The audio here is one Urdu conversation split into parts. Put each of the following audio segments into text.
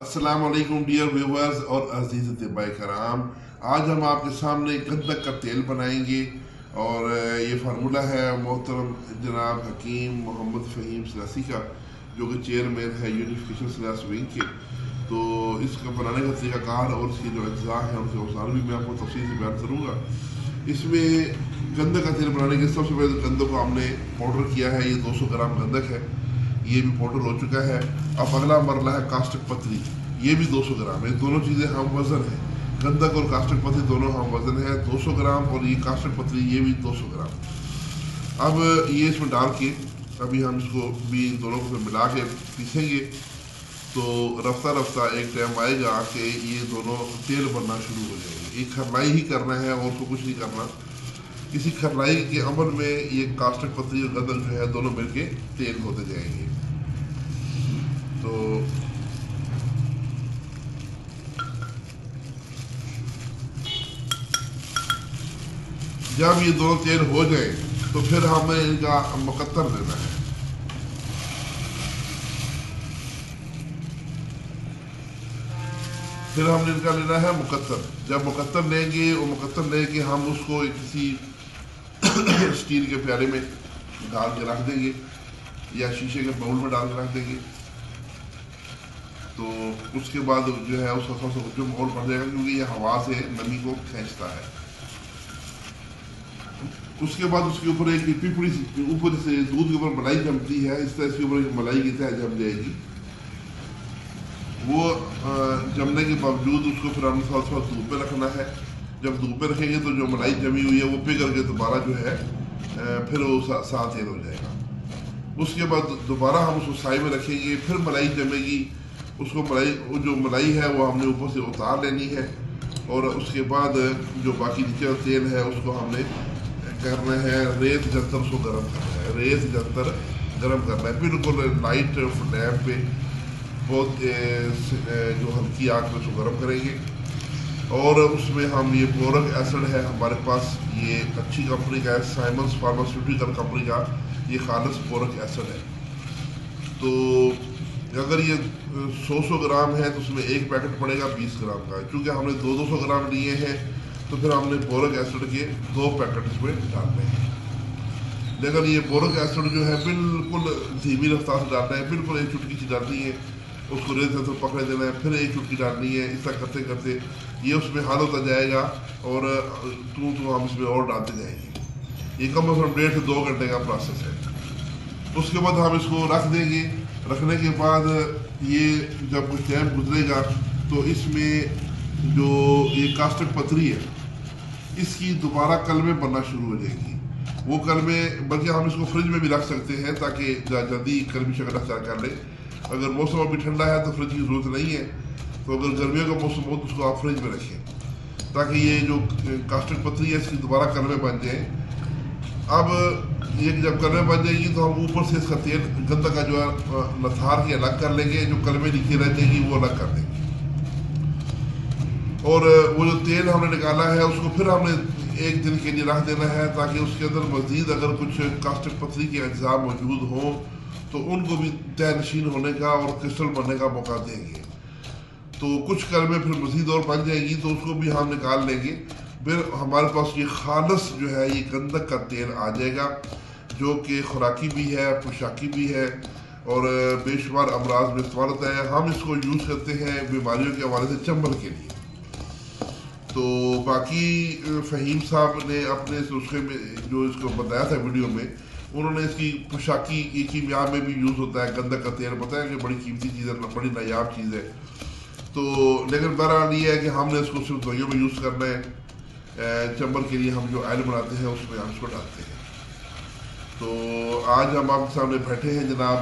السلام علیکم ڈیئر ویورز اور عزیز طباء کرام. آج ہم آپ کے سامنے گندک کا تیل بنائیں گے اور یہ فارمولہ ہے محترم جناب حکیم محمد فہیم سلاسی کا، جو کہ چیئرمین ہے یونیفیکیشن سلاس ونگ کے. تو اس کا بنانے کا طریقہ کار اور اس کی جو اجزاء ہیں ان کے اوزار بھی میں آپ کو تفصیل سے بیان کروں گا. اس میں گندک کا تیل بنانے کے سب سے پہلے گندک کو ہم نے پاؤڈر کیا ہے. یہ 200 گرام گندک ہے، یہ بھی پاؤڈر ہو چکا ہے. اب اگلا مرحلہ ہے کاسٹک پتری، یہ بھی 200 گرام ہے. دونوں چیزیں ہم وزن ہیں، گندک اور کاسٹک پتری دونوں ہم وزن ہے 200 گرام، اور یہ کاسٹک پتری یہ بھی 200 گرام. اب یہ اس میں ڈال کے ابھی ہم اس کو بھی دونوں کو ملا کے پیسیں گے. تو رفتہ رفتہ ایک ٹائم آئے گا کہ یہ دونوں تیل بننا شروع ہو جائے گی. ایک کھرلائی ہی کرنا ہے اور کو کچھ نہیں کرنا. کسی کھرلائی کے عمل میں یہ کاسٹک پتری اور گندک جو ہے دونوں مل کے تیل ہوتے جائیں گے. تو جب یہ دونوں تیل ہو جائیں تو پھر ہمیں ان کا مقطر لینا ہے. پھر ہم نے ان کا لینا ہے مقطر. جب مقطر لیں گے اور مقطر لے کے ہم اس کو کسی اسٹیل کے پیالے میں ڈال کے رکھ دیں گے یا شیشے کے باؤل میں ڈال کے رکھ دیں گے. تو اس کے بعد جو ہے اس کا سب سے جو ماحول پڑ جائے گا، کیونکہ یہ ہوا سے نمی کو کھینچتا ہے. اس کے بعد اس کے اوپر ایک پپڑی اوپر سے دودھ کے اوپر ملائی جمتی ہے، اس طرح اس کے اوپر ایک ملائی کی طرح جم جائے گی. وہ جمنے کے باوجود اس کو پھر ہم ساتھ ساتھ دھوپ پہ رکھنا ہے. جب دھوپ پہ رکھیں گے تو جو ملائی جمی ہوئی ہے وہ پگھل کے دوبارہ جو ہے پھر وہ ساتھ تیل ہو جائے گا. اس کے بعد دوبارہ ہم اس کو سائے میں رکھیں گے، پھر ملائی جمے گی. اس کو جو ملائی ہے وہ ہم نے اوپر سے اتار لینی ہے، اور اس کے بعد جو باقی نیچے تیل ہے اس کو ہم نے کرنا ہے ریت جنتر اس کو گرم کرنا ہے. ریت جنتر گرم کرنا ہے بالکل لائٹ فلیم پہ، بہت جو ہلکی آگ میں اس کو گرم کریں گے. اور اس میں ہم یہ بورک ایسڈ ہے ہمارے پاس، یہ اچھی کمپنی کا ہے، سائمنز فارماسیوٹیکل کمپنی کا یہ خالص بورک ایسڈ ہے. تو اگر یہ 100 گرام ہے تو اس میں ایک پیکٹ پڑے گا 20 گرام کا. چونکہ ہم نے 200 گرام لیے ہیں تو پھر ہم نے بورک ایسڈ کے 2 پیکٹ اس میں ڈالنے ہیں. لیکن یہ بورک ایسڈ جو ہے بالکل دھیمی رفتار سے ڈالنا ہے، بالکل ایک چٹکی سی ڈالنی ہے. اس کو ریت سے پکڑے دینا ہے، پھر ایک چٹکی ڈالنی ہے. اس طرح کرتے کرتے یہ اس میں حل ہوتا جائے گا، اور تو ہم اس میں اور ڈالتے جائیں گے. یہ کم از کم 1.5 سے 2 گھنٹے کا پروسیس ہے. اس کے بعد ہم اس کو رکھ دیں گے. رکھنے کے بعد یہ جب کچھ ٹائم گزرے گا تو اس میں جو یہ کاسٹک پتری ہے اس کی دوبارہ کلمیں بننا شروع ہو جائیں گی. وہ کلمیں، بلکہ ہم اس کو فریج میں بھی رکھ سکتے ہیں تاکہ جلدی کلمی شکل اختیار کر لے. اگر موسم ابھی ٹھنڈا ہے تو فریج کی ضرورت نہیں ہے. تو اگر گرمیوں کا موسم ہو تو اس کو آپ فریج میں رکھیں تاکہ یہ جو کاسٹک پتری ہے اس کی دوبارہ کلمیں بن جائیں. اب یہ جب کلمیں بن جائیں گی تو ہم اوپر سے اس کا تیل گندک کا جو ہے نتھار کے الگ کر لیں گے. جو کلمیں لکھی رہ جائیں گی وہ الگ کر دیں گے. اور وہ جو تیل ہم نے نکالا ہے اس کو پھر ہم نے 1 دن کے لیے رکھ دینا ہے تاکہ اس کے اندر مزید اگر کچھ کاسٹک پتری کے اجزاء موجود ہوں تو ان کو بھی طے نشین ہونے کا اور کرسٹل بننے کا موقع دیں گے. تو کچھ کلمیں پھر مزید اور بن جائیں گی تو اس کو بھی ہم نکال لیں گے. پھر ہمارے پاس یہ خالص جو ہے یہ گندک کا تیل آ جائے گا، جو کہ خوراکی بھی ہے، پوشاکی بھی ہے، اور بے شمار امراض میں استعمال ہوتا ہے. ہم اس کو یوز کرتے ہیں بیماریوں کے حوالے سے چنبل کے لیے. تو باقی فہیم صاحب نے اپنے اس نسخے میں جو اس کو بتایا تھا ویڈیو میں، انہوں نے اس کی پوشاکی کی کیمیا میں بھی یوز ہوتا ہے گندک کا تیل. بتایا کہ بڑی قیمتی چیز ہے، بڑی نایاب چیز ہے. تو لیکن بہرحال یہ ہے کہ ہم نے اس کو صرف دوائیوں میں یوز کرنا ہے. چمبل کے لیے ہم جو آئل بناتے ہیں اس میں ہم اس کو ڈالتے ہیں. تو آج ہم آپ کے سامنے بیٹھے ہیں جناب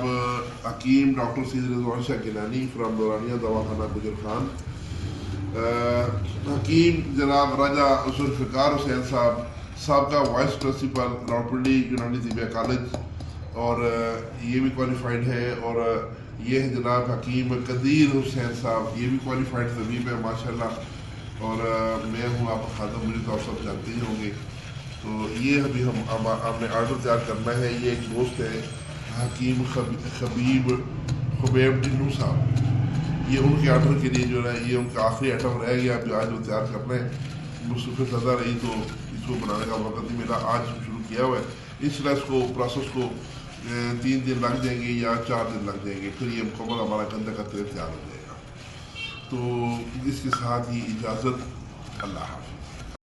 حکیم ڈاکٹر سید رضوان شاہ گیلانی فرام دورانیہ دواخانہ گجر خان. حکیم جناب راجہ ذوالفقار حسین صاحب، سابقہ وائس پرنسپل راولپنڈی یونانی طبیہ کالج، اور یہ بھی کوالیفائڈ ہیں. اور یہ ہے جناب حکیم قدیر حسین صاحب، یہ بھی کوالیفائڈ طبیب ہے ماشاءاللہ. اور میں ہوں آپ کا خادم، مجھے تو آپ سب جانتے ہی ہوں گے. تو یہ ابھی ہم نے آرڈر تیار کرنا ہے. یہ ایک دوست ہے حکیم خبیب ڈنو صاحب، یہ ان کے آرڈر کے لیے جو ہے یہ ان کا آخری آئٹم رہ گیا، ابھی آج وہ تیار کر رہے ہیں. مصروفیت زیادہ رہی تو اس کو بنانے کا وقت نہیں ملا. آج شروع کیا ہوا ہے. اس طرح اس کو پروسیس کو 3 دن لگ جائیں گے یا 4 دن لگ جائیں گے، پھر یہ مکمل ہمارا گندہ کا تیل تیار ہو جائے گا. تو اس کے ساتھ ہی اجازت. اللہ حافظ.